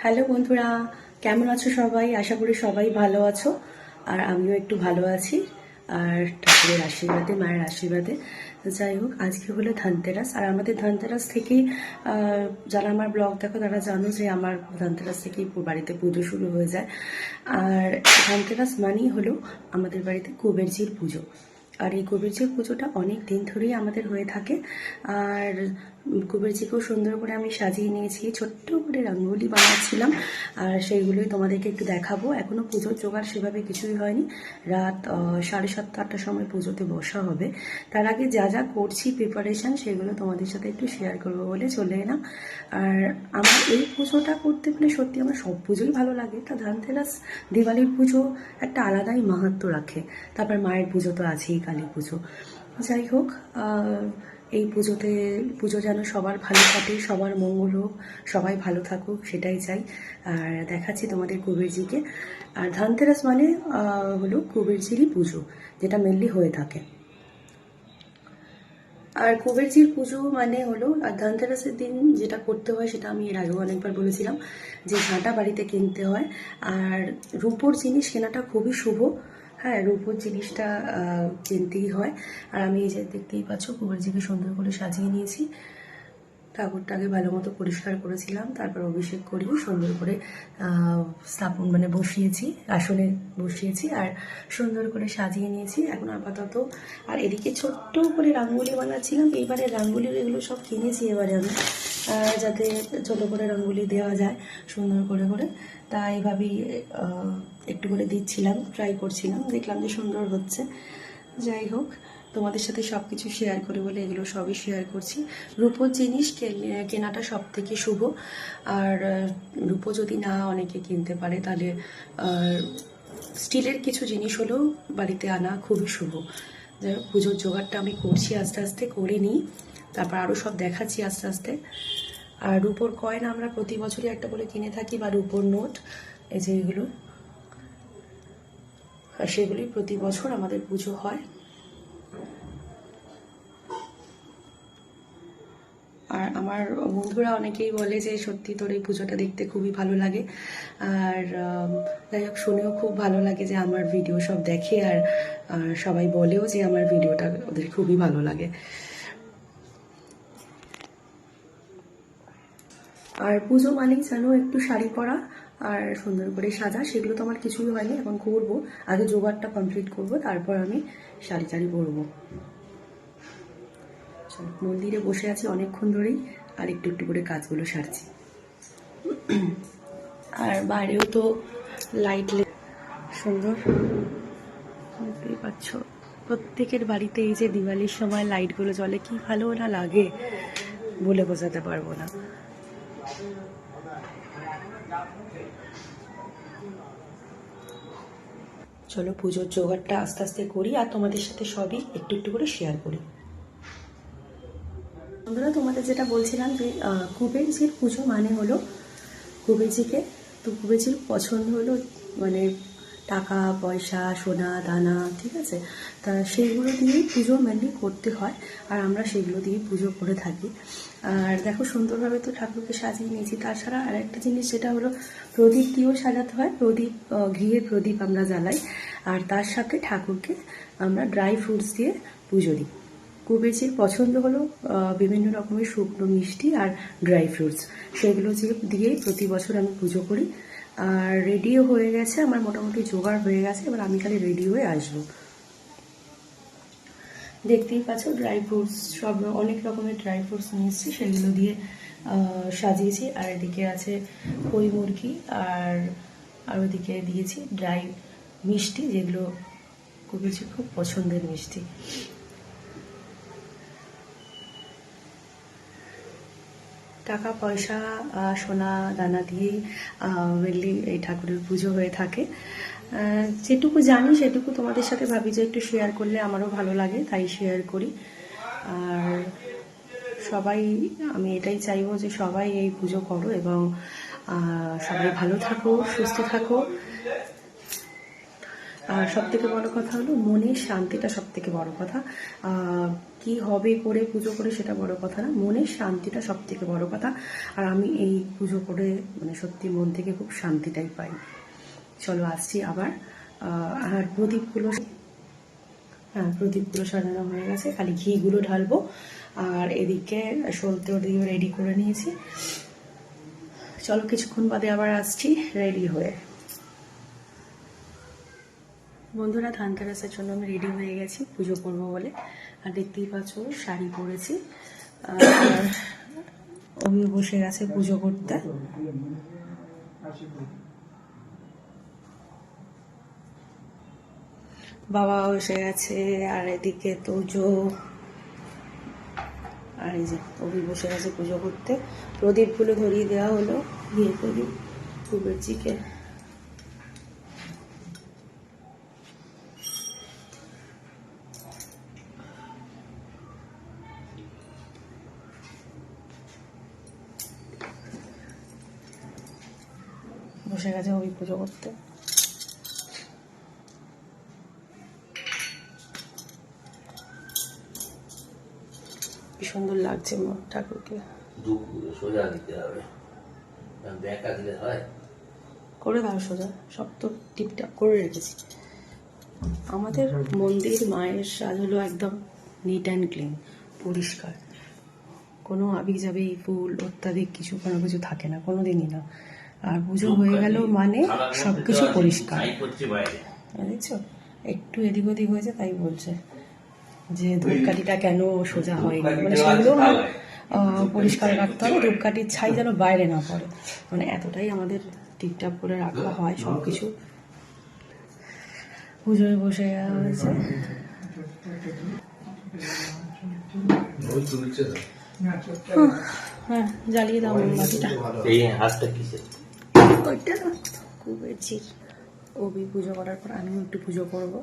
Hello বন্ধুরা, কেমন আছো সবাই? আশা করি সবাই ভালো আছো। আর আমিও একটু ভালো আছি। আর ঠাকুরের আশীর্বাদে, মায়ের আশীর্বাদে। তো যাই হোক, আজকে হলো ধনতেরাস। আর আমাদের ধনতেরাস থেকেই যারা আমার ব্লগ দেখো তারা জানো যে আমার ধনতেরাস থেকেই বাড়িতে পুজো শুরু হয়ে যায়। আর ধনতেরাস মানেই হলো আমাদের বাড়িতে কুবেরজির পুজো। আর এই কুবেরজির পুজোটা অনেক দিন ধরেই আমাদের হয়ে থাকে। আর কুবেরজিকেও সুন্দর করে আমি সাজিয়ে নিয়েছি, ছোট্ট করে রঙ্গোলি বানাচ্ছিলাম। আর সেইগুলোই তোমাদেরকে একটু দেখাবো। এখনও পুজোর জোগাড় সেভাবে কিছুই হয়নি। রাত 7:30-8টার সময় পুজোতে বসা হবে। তার আগে যা যা করছি প্রিপারেশান, সেগুলো তোমাদের সাথে একটু শেয়ার করবো বলে চলে এলাম। আর আমার এই পুজোটা করতে মানে সত্যি আমার সব পুজোই ভালো লাগে। তা ধনতেরাস, দিওয়ালির পুজো একটা আলাদাই মাহাত্ম্য রাখে। তারপর মায়ের পুজো তো আছেই, কালী পুজো। যাই হোক, এই পুজো যেন সবার ভালো কাটে, সবার মঙ্গল হোক, সবাই ভালো থাকুক, সেটাই চাই। আর দেখাচ্ছি তোমাদের কুবেরজিকে। আর ধনতেরাস মানে হলো কুবেরজিরই পুজো, যেটা মেনলি হয়ে থাকে। আর কুবেরজির পুজো মানে হলো, আর ধনতেরাসের দিন যেটা করতে হয় সেটা আমি এর আগেও অনেকবার বলেছিলাম, যে ঝাঁটা বাড়িতে কিনতে হয়। আর রূপোর জিনিস কেনাটা খুবই শুভ। হ্যাঁ, রূপোর জিনিসটা কিনতেই হয়। আর আমি এই যে দেখতেই পাচ্ছ, কুবেরজিকে সুন্দর করে সাজিয়ে নিয়েছি। ঠাকুরটাকে ভালো মতো পরিষ্কার করেছিলাম, তারপর অভিষেক করিয়ে সুন্দর করে স্থাপন মানে বসিয়েছি, আসনে বসিয়েছি। আর সুন্দর করে সাজিয়ে নিয়েছি এখন আপাতত। আর এদিকে ছোট্ট করে রাঙ্গোলি বানাচ্ছিলাম। এইবারে রাঙ্গোলির এগুলো সব কিনেছি এবারে আমি, যাতে ছোটো করে রঙ্গোলি দেওয়া যায় সুন্দর করে করে। তা এইভাবেই একটু করে দিচ্ছিলাম, ট্রাই করছিলাম, দেখলাম যে সুন্দর হচ্ছে। যাই হোক, তোমাদের সাথে সব কিছু শেয়ার করে বলে এগুলো সবই শেয়ার করছি। রূপোর জিনিস কেনাটা সব থেকে শুভ। আর রূপো যদি না অনেকে কিনতে পারে, তাহলে স্টিলের কিছু জিনিস হলেও বাড়িতে আনা খুবই শুভ। যাই হোক, পুজোর জোগাড়টা আমি করছি, আস্তে আস্তে করে নিই, তারপর আরও সব দেখাচ্ছি আস্তে আস্তে। আর রূপোর কয়েন আমরা প্রতি বছরই একটা করে কিনে থাকি, বা রূপোর নোট, এই যে এগুলো, আর সেগুলি প্রতি বছর আমাদের পুজো হয়। আর আমার বন্ধুরা অনেকেই বলে যে সত্যি তোর এই পুজোটা দেখতে খুবই ভালো লাগে। আর যাই হোক, শুনেও খুব ভালো লাগে যে আমার ভিডিও সব দেখে। আর সবাই বলেও যে আমার ভিডিওটা ওদের খুবই ভালো লাগে। আর পুজো মানেই জানো একটু শাড়ি পরা আর সুন্দর করে সাজা, সেগুলো তো আমার কিছুই হয়নি, এখন করবো। আগে জোগাড়টা কমপ্লিট করব, তারপর আমি শাড়ি টাড়ি পরবো। মন্দিরে বসে আছি অনেকক্ষণ ধরেই, আর একটু একটু করে কাজগুলো সারছি। আর বাইরেও তো লাইট সুন্দর, দেখতেই পাচ্ছ। প্রত্যেকের বাড়িতে এই যে দিওয়ালির সময় লাইটগুলো জ্বলে, কি ভালো না লাগে বলে বোঝাতে পারবো না। চলো পুজোর জোগাড়টা আস্তে আস্তে করি, আর তোমাদের সাথে সবই একটু একটু করে শেয়ার করি। বন্ধুরা, তোমাদের যেটা বলছিলাম যে কুবেরজির পুজো মানে হলো কুবেরজিকে, তো কুবেরজির পছন্দ হলো মানে টাকা পয়সা, সোনা দানা, ঠিক আছে। তা সেইগুলো দিয়েই পুজো মেনলি করতে হয়, আর আমরা সেগুলো দিয়ে পুজো করে থাকি। আর দেখো সুন্দরভাবে তো ঠাকুরকে সাজিয়ে নিয়েছি। তাছাড়া আর একটা জিনিস, যেটা হলো প্রদীপ দিয়েও সাজাতে হয়। প্রদীপ, ঘিয়ের প্রদীপ আমরা জ্বালাই। আর তার সাথে ঠাকুরকে আমরা ড্রাই ফ্রুটস দিয়ে পুজো দিই। কুবেরজির পছন্দ হলো বিভিন্ন রকমের শুকনো মিষ্টি আর ড্রাই ফ্রুটস, সেগুলো দিয়েই প্রতি বছর আমি পুজো করি। আর রেডিও হয়ে গেছে আমার, মোটামুটি জোগাড় হয়ে গেছে, এবার আমি খালি রেডি হয়ে আসবো। দেখতেই পাচ্ছ ড্রাই ফ্রুটস, সব অনেক রকমের ড্রাই ফ্রুটস নিয়ে এসেছি, সেগুলো দিয়ে সাজিয়েছি। আর এদিকে আছে খই মুরগি, আর ওদিকে দিয়েছি ড্রাই মিষ্টি, যেগুলো কুবেরজির খুব পছন্দের মিষ্টি। টাকা পয়সা, সোনা দানা দিয়েই মেনলি এই ঠাকুরের পুজো হয়ে থাকে। যেটুকু জানি সেটুকু তোমাদের সাথে ভাবি যে একটু শেয়ার করলে আমারও ভালো লাগে, তাই শেয়ার করি। আর সবাই, আমি এটাই চাইবো যে সবাই এই পুজো করো, এবং সবাই ভালো থাকো, সুস্থ থাকো। আর সব থেকে বড় কথা হলো মনের শান্তিটা সব থেকে বড় কথা। কি হবে করে পুজো করে সেটা বড় কথা না, মনের শান্তিটা সব থেকে বড় কথা। আর আমি এই পুজো করে মানে সত্যি মন থেকে খুব শান্তিটাই পাই। চলো আসছি আবার। আর প্রদীপগুলো সাজানো হয়ে গেছে, খালি ঘিগুলো ঢালবো। আর এদিকে সলতে ওদিকে রেডি করে নিয়েছি। চলো কিছুক্ষণ বাদে আবার আসছি রেডি হয়ে। বন্ধুরা, ধানতেরাসের জন্য আমি রেডি হয়ে গেছি পুজো করবো বলে। আর দেখতেই পাচ্ছ শাড়ি পরেছি। আর অভি বসে গেছে পুজো করতে। বাবা বসে গেছে, আর এদিকে তোজো, আর এই যে অভি বসে গেছে পুজো করতে। প্রদীপগুলো ধরিয়ে দেওয়া হলো, ঘিয়ে প্রদীপ কুবেরজিকে। বসে গেছে অভি পুজো করতে। কি সুন্দর লাগছে ঠাকুরকে। সোজা দিতে হবে, দেখা দিলে হয়। করে দাও সোজা, সব তো টিপটাপ করে রেখেছি। আমাদের মন্দির মায়ের সাজ হলো একদম নিট অ্যান্ড ক্লিন, পরিষ্কার। কোনো আবিজাবি ফুল অত্যাধিক কোনো কিছু থাকে না, কোনো দিনই না। আর পুজো হয়ে গেল মানে সবকিছু পরিষ্কার। দেখছো একটু এদিক ওদিক হয়েছে, তাই বলছে যে ধূপকাঠিটা কেন সোজা হয়নি, মানে সেগুলো পরিষ্কার রাখতে হবে। ধূপকাঠির ছাই যেন বাইরে না পড়ে, মানে এতটাই আমাদের টিপটাপ করে রাখা হয় সবকিছু। পুজোয় বসে হয়েছে। হ্যাঁ, জ্বালিয়ে দাও মোমবাতিটা। ওইটা কুবেরজির। অভি পুজো করার পর আমিও একটু পুজো করবো।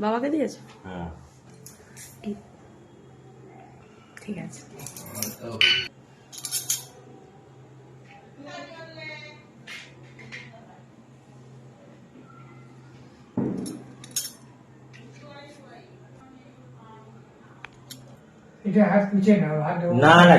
বাবাকে দিয়েছ? ঠিক আছে। এটা হাত পিছিয়ে নাও, না না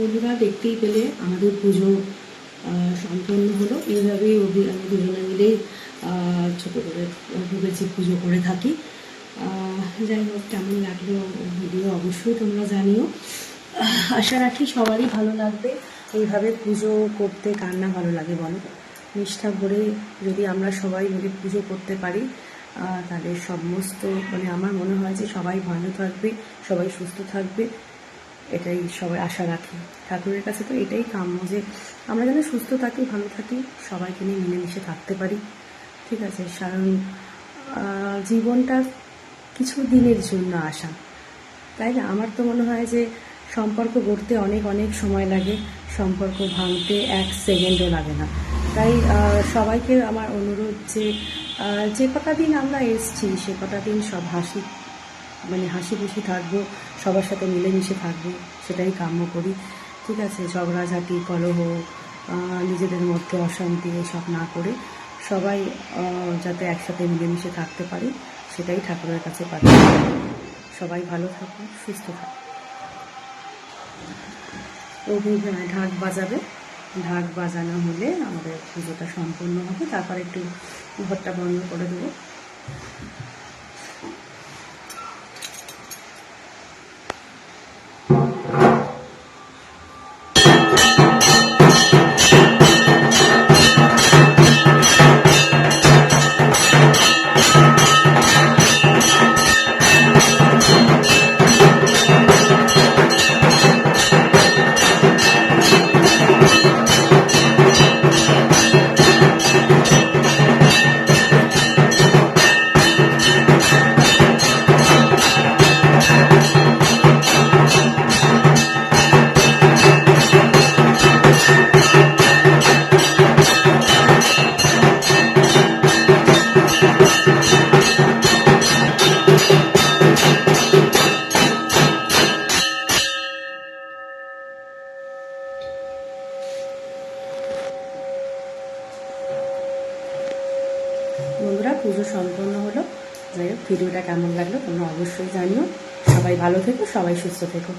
বন্ধুরা দেখতেই পেলে আমাদের পুজো সম্পন্ন হলো। এইভাবেই আমি দুজনে মিলেই ছোটো করে ভেবেছি পুজো করে থাকি। যাই হোক, কেমন লাগলো ভিডিও অবশ্যই তোমরা জানিও। আশা রাখি সবারই ভালো লাগবে। এইভাবে পুজো করতে কার না ভালো লাগে বলো? নিষ্ঠা ভরে যদি আমরা সবাই মিলে পুজো করতে পারি তাহলে সমস্ত আমার মনে হয় যে সবাই ভালো থাকবে, সবাই সুস্থ থাকবে, এটাই সবাই আশা রাখি। ঠাকুরের কাছে তো এটাই কাম্য যে আমরা যেন সুস্থ থাকি, ভালো থাকি, সবাইকে নিয়ে মিলেমিশে থাকতে পারি। ঠিক আছে, কারণ জীবনটা কিছু দিনের জন্য আসা, তাই না? আমার তো মনে হয় যে সম্পর্ক গড়তে অনেক অনেক সময় লাগে, সম্পর্ক ভাঙতে 1 সেকেন্ডও লাগে না। তাই সবাইকে আমার অনুরোধ যে কটা দিন আমরা এসছি সে কটা দিন সব হাসি খুশি থাকবো, সবার সাথে মিলেমিশে থাকবো, সেটাই কাম্য করি। ঠিক আছে, ঝগড়াঝাটি, কলহ, নিজেদের মধ্যে অশান্তি এসব না করে সবাই যাতে একসাথে মিলেমিশে থাকতে পারি, সেটাই ঠাকুরের কাছে পারি। সবাই ভালো থাকুন, সুস্থ থাকুন। ঢাক বাজাবে, ঢাক বাজানো হলে আমাদের পুজোটা সম্পূর্ণ হবে। তারপর একটু ঘরটা বন্ধ করে দেবো। বন্ধুরা, পুজো সম্পন্ন হলো। যাই হোক, ভিডিওটা কেমন লাগলো তোমরা অবশ্যই জানিও। সবাই ভালো থেকো, সবাই সুস্থ থেকো।